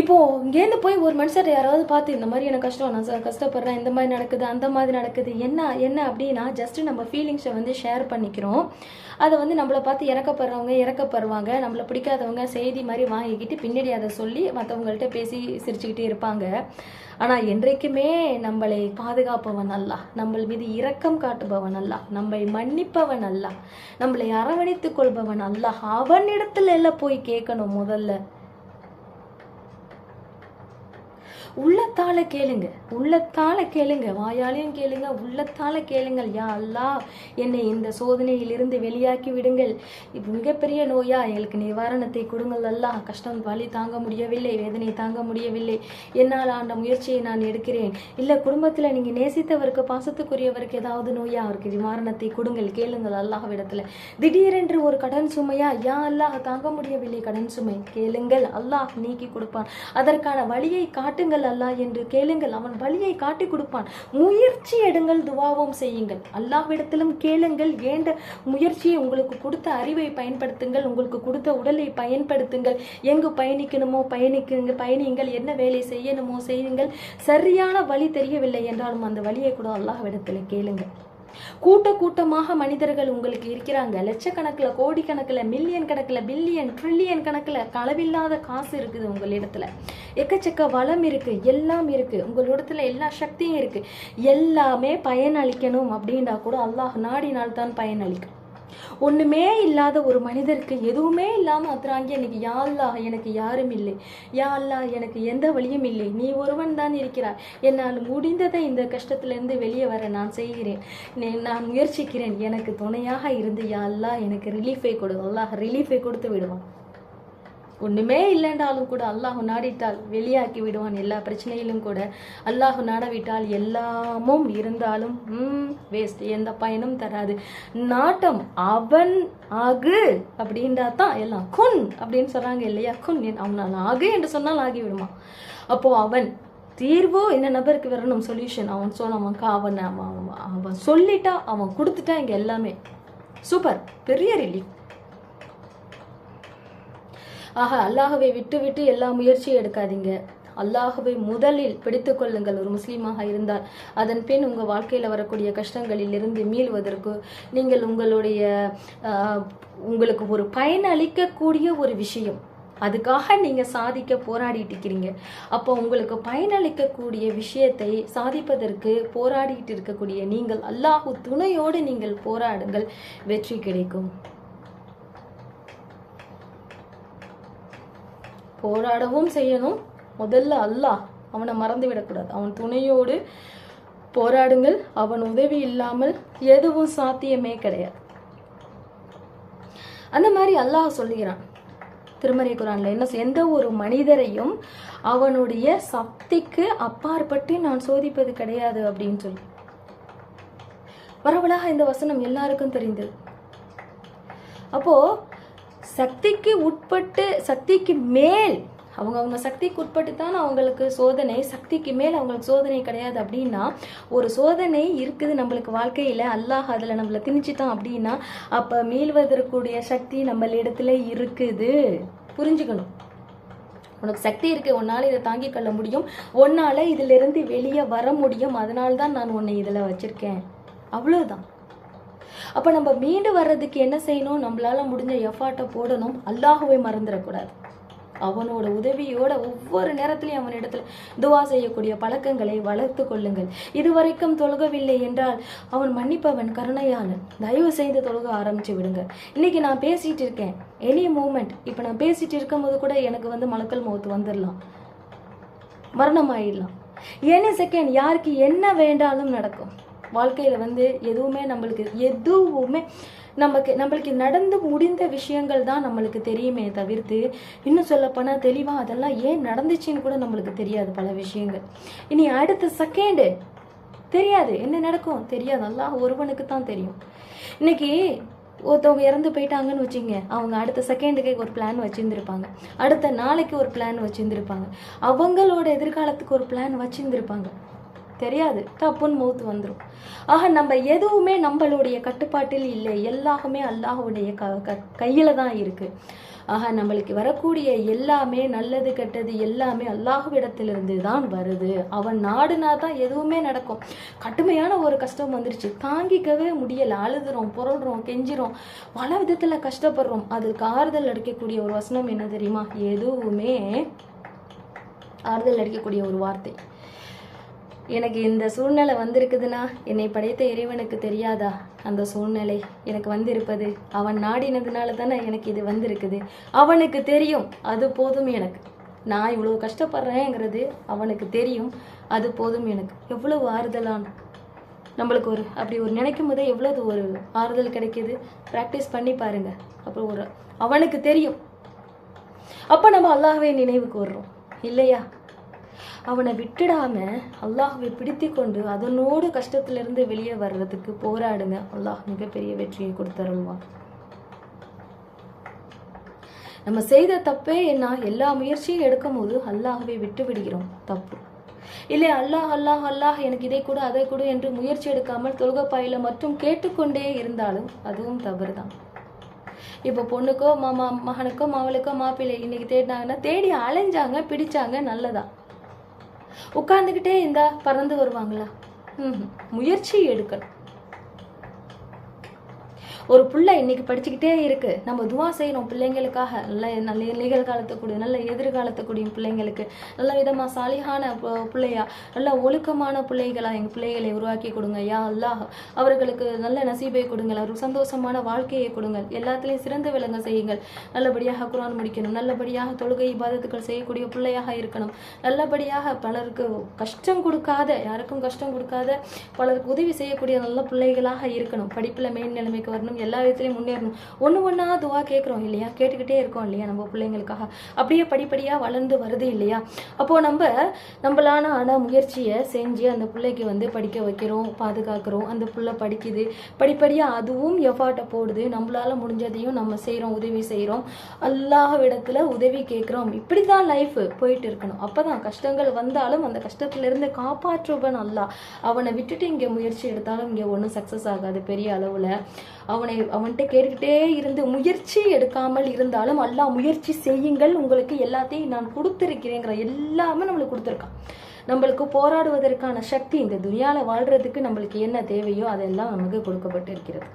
இப்போ இங்கேருந்து போய் ஒரு மனுஷர் யாராவது பார்த்து இந்த மாதிரி எனக்கு கஷ்டம், நான் கஷ்டப்படுறேன், இந்த மாதிரி நடக்குது, அந்த மாதிரி நடக்குது, என்ன அப்படின்னா ஜஸ்ட் நம்ம ஃபீலிங்ஸை ஷேர் பண்ணிக்கிறோம். அதை நம்மளை பார்த்து இறக்கப்படுவாங்க, நம்மளை பிடிக்காதவங்க செய்தி மாதிரி வாங்கிக்கிட்டு பின்னாடி அதை சொல்லி மற்றவங்கள்ட்ட பேசி சிரிச்சுக்கிட்டே இருப்பாங்க. ஆனால் என்றைக்குமே நம்மளை பாதுகாப்பவன் அல்லாஹ், நம்ம மீது இரக்கம் காட்டுபவன் அல்லாஹ், நம்மை மன்னிப்பவன் அல்லாஹ், நம்மளை அரவணைத்துக் கொள்பவன் அல்லாஹ். அவனிடத்துல எல்லாம் போய் கேட்கணும். முதல்ல உள்ளத்தால கேளுங்க, வாயாலையும் கேளுங்க, உள்ளத்தால கேளுங்கள். யா அல்லாஹ் என்னை இந்த சோதனையிலிருந்து வெளியாக்கி விடுங்கள், மிகப்பெரிய நோயா எங்களுக்கு நிவாரணத்தை கொடுங்கள் அல்லாஹ், கஷ்டம் வலி தாங்க முடியவில்லை, வேதனை தாங்க முடியவில்லை, என்னால் ஆண்ட முயற்சியை நான் எடுக்கிறேன். இல்லை குடும்பத்தில் நீங்கள் நேசித்தவருக்கு பாசத்துக்குரியவருக்கு ஏதாவது நோயா, அவருக்கு நிவாரணத்தை கொடுங்கள், கேளுங்கள் அல்லாஹ்விடத்துல. திடீரென்று ஒரு கடன் சுமையா, யா அல்லாஹ் தாங்க முடியவில்லை கடன் சுமை, கேளுங்கள் அல்லாஹ் நீக்கி கொடுப்பான். அதற்கான வழியை காட்டுங்கள் அல்லாஹ் என்று கேளுங்கள், அவன் வழியை காட்டி கொடுப்பான். முயற்சி எடுங்கள், துவாவும் செய்யுங்கள், அல்லாஹ்விடத்திலும் கேளுங்கள். ஏண்ட முயற்சியை உங்களுக்கு கொடுத்த அறிவை பயன்படுத்துங்கள், உங்களுக்கு கொடுத்த உடலை பயன்படுத்துங்கள், எங்கு பயணிக்கணுமோ பயணியுங்கள், என்ன வேலை செய்யணுமோ செய்யுங்கள். சரியான வழி தெரியவில்லை என்றாலும் அந்த வழியை கூட அல்லாஹ்விடத்தில் கேளுங்கள். கூட்டமாக மனிதர்கள் உங்களுக்கு இருக்கிறாங்க, லட்சக்கணக்கில், கோடிக்கணக்கில், மில்லியன் கணக்கில், பில்லியன், ட்ரில்லியன் கணக்கில் அளவில்லாத காசு இருக்குது உங்களிடத்துல, எக்கச்சக்க வளம் இருக்கு, எல்லாம் இருக்கு உங்களிடத்துல, எல்லா சக்தியும் இருக்கு. எல்லாமே பயனளிக்கணும் அப்படின்னா கூட அல்லாஹ் நாடினால் தான் பயனளிக்கும். ஒண்ணுமே இல்லாத ஒரு மனிதருக்கு எதுவுமே இல்லாம அத்துறாங்க, எனக்கு யா அல்லாஹ் எனக்கு யாரும் இல்லை, யா அல்லாஹ் எனக்கு எந்த வழியும் இல்லை, நீ ஒருவன் தான் இருக்கிறாய், என்னால் முடிந்ததை இந்த கஷ்டத்திலிருந்து வெளியே வர நான் செய்கிறேன், நான் முயற்சிக்கிறேன், எனக்கு துணையாக இருந்து யா அல்லாஹ் எனக்கு ரிலீஃபை கொடு. அல்லாஹ் ரிலீஃபை கொடுத்து விடுவான். ஒண்ணுமே இல்லைன்றாலும் கூட அல்லாஹ் நாடிட்டால் வெளியாக்கி விடுவான். எல்லா பிரச்சனையிலும் கூட அல்லாஹ் நாடவிட்டால் எல்லாமும் இருந்தாலும் வேஸ்ட், எந்த பயனும் தராது. நாட்டம் அவன் ஆகு அப்படின்றா தான் எல்லாம். குன் அப்படின்னு சொல்றாங்க இல்லையா, குன் அவனால் ஆகு என்று சொன்னால் ஆகி விடுமா. அப்போ அவன் தீர்வோ இந்த நபருக்கு வரணும், சொல்யூஷன் அவன் சொன்ன, அவன் சொல்லிட்டா, அவன் கொடுத்துட்டா, இங்க எல்லாமே சூப்பர், பெரிய ரிலீஃப். ஆக அல்லாஹ்வை விட்டு எல்லா முயற்சியும் எடுக்காதீங்க. அல்லாஹ்வை முதலில் பிடித்துக் கொள்ளுங்கள் ஒரு முஸ்லீமாக இருந்தால். அதன் பின் உங்கள் வாழ்க்கையில் வரக்கூடிய கஷ்டங்களில் இருந்து மீள்வதற்கு நீங்கள் உங்களுக்கு ஒரு பயனளிக்கக்கூடிய ஒரு விஷயம், அதுக்காக நீங்க சாதிக்க போராடிட்டு இருக்கிறீங்க. அப்போ உங்களுக்கு பயனளிக்கக்கூடிய விஷயத்தை சாதிப்பதற்கு போராடிட்டு இருக்கக்கூடிய நீங்கள் அல்லாஹ் துணையோடு நீங்கள் போராடுங்கள், வெற்றி கிடைக்கும். போராடவும் செய்யணும். முதல்ல அல்லாஹ், அவனை மறந்து விடக்கூடாது. அவன் துணையோடு போராடுங்கள். அவன் உதவி இல்லாமல் எதுவும் சாத்தியமே கிடையாது. அந்த மாதிரி அல்லாஹ் சொல்லுகிறான் திருமறை குர்ஆன்ல, என்ன, எந்த ஒரு மனிதரையும் அவனுடைய சக்திக்கு அப்பாற்பட்டு நான் சோதிப்பது கிடையாது அப்படின்னு சொல்லி பரவலாக இந்த வசனம் எல்லாருக்கும் தெரிந்தது. அப்போ சக்திக்கு உட்பட்டு, சக்திக்கு மேல், அவங்க சக்திக்கு உட்பட்டு தான் அவங்களுக்கு சோதனை, சக்திக்கு மேல் அவங்களுக்கு சோதனை கிடையாது. அப்படின்னா ஒரு சோதனை இருக்குது நம்மளுக்கு வாழ்க்கையில, அல்லாஹ் அதுல நம்மள திணிச்சுட்டான் அப்படின்னா அப்ப மீள்வதற்குரிய சக்தி நம்மளிடத்துல இருக்குது. புரிஞ்சுக்கணும். உனக்கு சக்தி இருக்கு, உன்னால இதை தாங்கி கொள்ள முடியும், உன்னால இதுல இருந்து வெளியே வர முடியும், அதனால்தான் நான் உன்னை இதுல வச்சிருக்கேன், அவ்வளவுதான். அப்ப நம்ம மீண்டு வர்றதுக்கு என்ன செய்யணும்? நம்மளால முடிஞ்ச எஃபர்ட்டை போடணும். அல்லாஹ்வை மறந்துடக்கூடாது. அவனோட உதவியோட ஒவ்வொரு நேரத்திலையும் அவனிடத்துல துவா செய்யக்கூடிய பழக்கங்களை வளர்த்து கொள்ளுங்கள். இதுவரைக்கும் தொழுகவில்லை என்றால் அவன் மன்னிப்பவன், கருணையாளன். தயவு செய்து தொழுக ஆரம்பிச்சு விடுங்க. இன்னைக்கு நான் பேசிட்டு இருக்கேன், எனி மூமெண்ட், இப்ப நான் பேசிட்டு இருக்கும் போது கூட எனக்கு மலக்கல் மௌத் வந்துடலாம், மரணம் ஆயிடலாம். எனி செகண்ட் யாருக்கு என்ன வேண்டாலும் நடக்கும். வாழ்க்கையில எதுவுமே நம்மளுக்கு நடந்து முடிந்த விஷயங்கள் தான் நம்மளுக்கு தெரியுமே தவிர்த்து, இன்னும் சொல்லப்போனா தெளிவா அதெல்லாம் ஏன் நடந்துச்சுன்னு கூட நம்மளுக்கு தெரியாது. பல விஷயங்கள் இனி அடுத்த செகண்டு தெரியாது, என்ன நடக்கும் தெரியாது, அல்லாஹ் ஒருவனுக்கு தான் தெரியும். இன்னைக்கு ஒருத்தவங்க இறந்து போயிட்டாங்கன்னு வச்சுங்க, அவங்க அடுத்த செகண்டுக்கு ஒரு பிளான் வச்சிருந்திருப்பாங்க, அடுத்த நாளைக்கு ஒரு பிளான் வச்சிருந்திருப்பாங்க, அவங்களோட எதிர்காலத்துக்கு ஒரு பிளான் வச்சிருந்திருப்பாங்க. தெரியாது, தப்புன்னு மௌத்து வந்துடும். ஆக நம்ம எதுவுமே நம்மளுடைய கட்டுப்பாட்டில் இல்லை, எல்லாமே அல்லாஹ்வுடைய கையில தான் இருக்கு. ஆக நம்மளுக்கு வரக்கூடிய எல்லாமே நல்லது கெட்டது எல்லாமே அல்லாஹ்விடத்திலிருந்து தான் வருது. அவன் நாடுனா தான் எதுவுமே நடக்கும். கடுமையான ஒரு கஷ்டம் வந்துருச்சு, தாங்கிக்கவே முடியல, அழுதுறோம், புரள்றோம், கெஞ்சிரோம், பல விதத்துல கஷ்டப்படுறோம். அதுக்கு ஆறுதல் அளிக்கக்கூடிய ஒரு வசனம் என்ன தெரியுமா? எதுவுமே ஆறுதல் அளிக்கக்கூடிய ஒரு வார்த்தை, எனக்கு இந்த சூழ்நிலை வந்திருக்குதுன்னா என்னை படைத்த இறைவனுக்கு தெரியாதா? அந்த சூழ்நிலை எனக்கு வந்திருப்பது அவன் நாடினதுனால தானே எனக்கு இது வந்திருக்குது, அவனுக்கு தெரியும், அது போதும் எனக்கு. நான் இவ்வளவு கஷ்டப்படுறேங்கிறது அவனுக்கு தெரியும், அது போதும் எனக்கு. எவ்வளவு ஆறுதலான நம்மளுக்கு அப்படி நினைக்கும் போதே எவ்வளவு ஒரு ஆறுதல் கிடைக்குது. ப்ராக்டிஸ் பண்ணி பாருங்க. அப்புறம் அவனுக்கு தெரியும். அப்ப நம்ம அல்லாஹ்வை நினைவுக்கு வர்றோம் இல்லையா? அவனை விட்டுடாம அல்லாஹ்வை பிடித்து கொண்டு அதனோடு கஷ்டத்திலிருந்து வெளியே வர்றதுக்கு போராடுங்க. அல்லாஹ் மிகப்பெரிய வெற்றியை கொடுத்தருள்வான். நம்ம செய்த தப்பே என்ன? எல்லா முயற்சியும் எடுக்கும் போது அல்லாஹ்வை விட்டு விடுகிறோம், தப்பு இல்லை. அல்லாஹ் அல்லாஹ் அல்லாஹ் எனக்கு இதை கூட அதை கூட என்று முயற்சி எடுக்காமல் தொழுகைப்பாயில மட்டும் கேட்டுக்கொண்டே இருந்தாலும் அதுவும் தவறுதான். இப்போ பொண்ணுக்கோ மகனுக்கோ மாவளுக்கோ மாப்பிள்ளை இன்னைக்கு தேடினாங்கன்னா தேடி அலைஞ்சாங்க, பிடிச்சாங்க, நல்லதா? உட்கார்ந்துக்கிட்டே இருந்தா பறந்து வருவாங்களா? முயற்சி எடுக்கணும். ஒரு பிள்ளை இன்னைக்கு படிச்சுக்கிட்டே இருக்கு, நம்ம துவா செய்யணும் பிள்ளைங்களுக்காக, நல்ல நிகழ்காலத்துக்கூடிய நல்ல எதிர்காலத்துக்கூடிய பிள்ளைங்களுக்கு நல்ல விதமா சாலிகான பிள்ளையா, நல்ல ஒழுக்கமான பிள்ளைகளா எங்க பிள்ளைகளை உருவாக்கி கொடுங்க யா அல்லாஹ். அவர்களுக்கு நல்ல நசீபை கொடுங்கள், ஒரு சந்தோஷமான வாழ்க்கையை கொடுங்கள், எல்லாத்துலயும் சிறந்து விளங்க செய்யுங்கள். நல்லபடியாக குர்ஆன் முடிக்கணும், நல்லபடியாக தொழுகை இபாதத்துக்கள் செய்யக்கூடிய பிள்ளையாக இருக்கணும், நல்லபடியாக பலருக்கு கஷ்டம் கொடுக்காத, யாருக்கும் கஷ்டம் கொடுக்காத, பலருக்கு உதவி செய்யக்கூடிய நல்ல பிள்ளைகளாக இருக்கணும், படிப்புல மேல் நிலைமைக்கு வரணும், எல்லா விதத்திலையும் முன்னேறணும். ஒண்ணா துவா கேட்கிறோம் இல்லையா? கேட்டுக்கிட்டே இருக்கோம் இல்லையா நம்ம பிள்ளைங்களுக்காக? அப்படியே படிப்படியா வளர்ந்து வருது இல்லையா? அப்போ நம்மளான முயற்சியை செஞ்சு அந்த பிள்ளைக்கு படிக்க வைக்கிறோம், பாதுகாக்கிறோம், அந்த பிள்ளை படிக்குது, படிப்படியா அதுவும் எஃபர்ட்டை போடுது, நம்மளால முடிஞ்சதையும் நம்ம செய்யறோம், உதவி செய்யறோம், அல்லாஹ்விடத்துல உதவி கேட்கிறோம். இப்படிதான் லைஃப் போயிட்டு இருக்கணும். அப்பதான் கஷ்டங்கள் வந்தாலும் அந்த கஷ்டத்துல இருந்து காப்பாற்றுவன் அல்லாஹ். அவனை விட்டுட்டு இங்க முயற்சி எடுத்தாலும் இங்க ஒன்றும் சக்சஸ் ஆகாது பெரிய அளவுல. அவன்கிட்ட கேட்டுக்கிட்டே இருந்து முயற்சி எடுக்காமல் இருந்தாலும் அல்லாஹ் முயற்சி செய்யுங்கள், உங்களுக்கு எல்லாத்தையும் நான் கொடுத்திருக்கிறேங்கிற எல்லாமே நம்மளுக்கு கொடுத்துருக்கான். நம்மளுக்கு போராடுவதற்கான சக்தி, இந்த துனியால வாழ்றதுக்கு நம்மளுக்கு என்ன தேவையோ அதெல்லாம் நமக்கு கொடுக்கப்பட்டு இருக்கிறது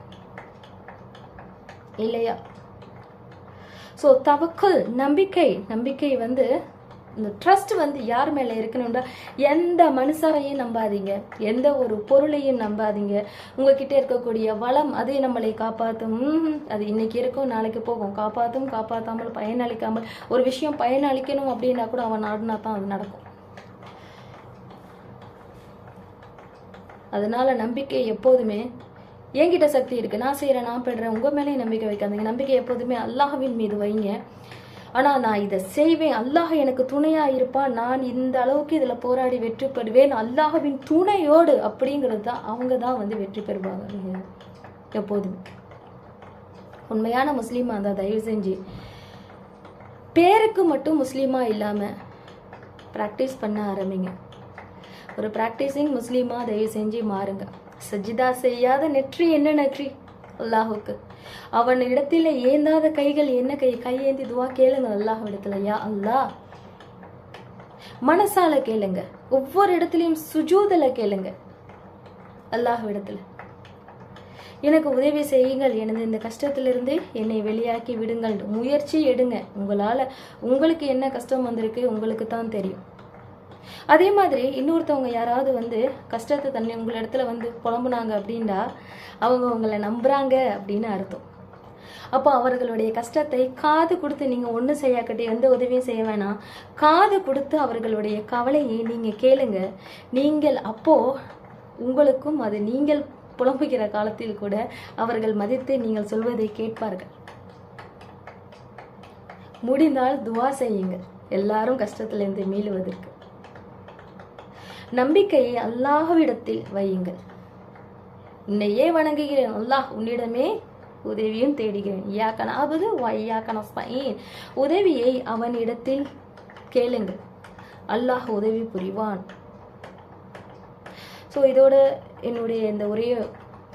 இல்லையா? ஸோ தவக்குல் நம்பிக்கை வந்து இந்த ட்ரஸ்ட் வந்து யார் மேலே இருக்கணும்னா எந்த மனுஷரையும் நம்பாதீங்க, எந்த ஒரு பொருளையும் நம்பாதீங்க. உங்ககிட்ட இருக்கக்கூடிய வளம் அது நம்மளை காப்பாற்றும். அது இன்னைக்கு இருக்கும் நாளைக்கு போகும். காப்பாற்றாமல் பயனளிக்காமல் ஒரு விஷயம் பயனளிக்கணும் அப்படின்னா கூட அவன் நாடுனா தான் அது நடக்கும். அதனால நம்பிக்கை எப்போதுமே என்கிட்ட சக்தி இருக்கு, நான் செய்யறேன், நான் பண்றேன், உங்க மேலேயும் நம்பிக்கை வைக்காதீங்க. நம்பிக்கை எப்போதுமே அல்லாஹ்வின் மீது வைங்க. ஆனா நான் இதை செய்வேன், அல்லாஹ் எனக்கு துணையா இருப்பான், நான் இந்த அளவுக்கு இதுல போராடி வெற்றி பெறுவேன் அல்லாஹ்வின் துணையோடு அப்படிங்கிறது தான் அவங்க தான் வந்து வெற்றி பெறுவாங்க எப்போதுமே. உண்மையான முஸ்லீமா இருந்தா தயவு செஞ்சு பேருக்கு மட்டும் முஸ்லீமா இல்லாம பிராக்டிஸ் பண்ண ஆரம்பிங்க. ஒரு பிராக்டிசிங் முஸ்லீமா தயவு செஞ்சு மாறுங்க. சஜிதா செய்யாத நெற்றி என்ன நெற்றி அல்லாஹுக்கு. அவன் இடத்துல ஏந்தாத கைகள் என்ன கையேந்தி துவா கேளுங்க அல்லாஹ் இடத்துல. யா அல்லாஹ் மனசால கேளுங்க, ஒவ்வொரு இடத்துலயும் சுஜூதல கேளுங்க அல்லாஹ் இடத்துல. எனக்கு உதவி செய்யுங்கள், எனது இந்த கஷ்டத்திலிருந்து என்னை வெளியாக்கி விடுங்கள். முயற்சி எடுங்க. உங்களுக்கு என்ன கஷ்டம் வந்திருக்கு உங்களுக்கு தான் தெரியும். அதே மாதிரி இன்னொருத்தவங்க யாராவது வந்து கஷ்டத்தை தண்ணி உங்கள் இடத்துல வந்து புலம்புனாங்க அப்படின்னா அவங்க உங்களை நம்புறாங்க அப்படின்னு அர்த்தம். அப்போ அவர்களுடைய கஷ்டத்தை காது கொடுத்து நீங்கள் ஒன்றும் செய்யாக்கட்டி எந்த உதவியும் செய்ய வேணாம், காது கொடுத்து அவர்களுடைய கவலையை நீங்கள் கேளுங்க. நீங்கள் அப்போ உங்களுக்கும் அது நீங்கள் புலம்புகிற காலத்தில் கூட அவர்கள் மதித்து நீங்கள் சொல்வதை கேட்பார்கள். முடிந்தால் துவா செய்யுங்கள் எல்லாரும் கஷ்டத்திலிருந்து மீளுவதற்கு. நம்பிக்கையை அல்லாஹ்விடத்தில் வையுங்கள். உன்னையே வணங்குகிறேன் அல்லாஹ், உன்னிடமே உதவியும் தேடுகிறேன். இய்யாக நஅபுது வ இய்யாக நஸ்தஈன். உதவியை அவனிடத்தில் கேளுங்கள், அல்லாஹ் உதவி புரிவான். ஸோ இதோட என்னுடைய இந்த உரையை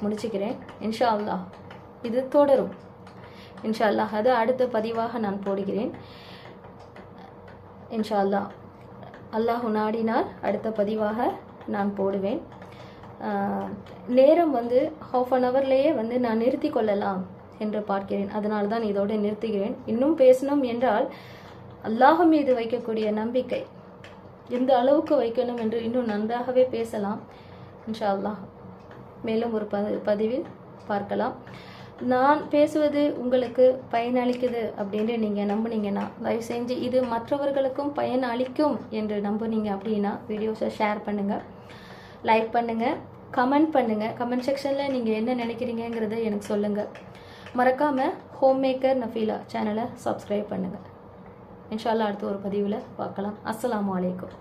முடிச்சுக்கிறேன். இன்ஷா அல்லாஹ் இது தொடரும். இன்ஷா அல்லாஹ் அது அடுத்த பதிவாக நான் போடுகிறேன். இன்ஷா அல்லாஹ் அல்லாஹ் நாடினால் அடுத்த பதிவாக நான் போடுவேன். நேரம் வந்து 1/2 hourலேயே வந்து நான் நிறுத்தி கொள்ளலாம் என்று பார்க்கிறேன். அதனால தான் இதோடு நிறுத்துகிறேன். இன்னும் பேசணும் என்றால் அல்லாஹ் மீது வைக்கக்கூடிய நம்பிக்கை எந்த அளவுக்கு வைக்கணும் என்று இன்னும் நன்றாகவே பேசலாம். இன்ஷா அல்லாஹ் மேலும் ஒரு பதிவில் பார்க்கலாம். நான் பேசுவது உங்களுக்கு பயனளிக்குது அப்படின்னு நீங்கள் நம்புனீங்கன்னா தயவு செஞ்சு இது மற்றவர்களுக்கும் பயன் அளிக்கும் என்று நம்புனீங்க அப்படின்னா வீடியோஸை ஷேர் பண்ணுங்கள், லைக் பண்ணுங்கள், கமெண்ட் பண்ணுங்கள். கமெண்ட் செக்ஷனில் நீங்கள் என்ன நினைக்கிறீங்கிறத எனக்கு சொல்லுங்கள். மறக்காமல் ஹோம் மேக்கர் நஃபீலா சேனலை சப்ஸ்கிரைப் பண்ணுங்கள். இன்ஷா அல்லாஹ் அடுத்த ஒரு பதிவில் பார்க்கலாம். அஸ்ஸலாமு அலைக்கும்.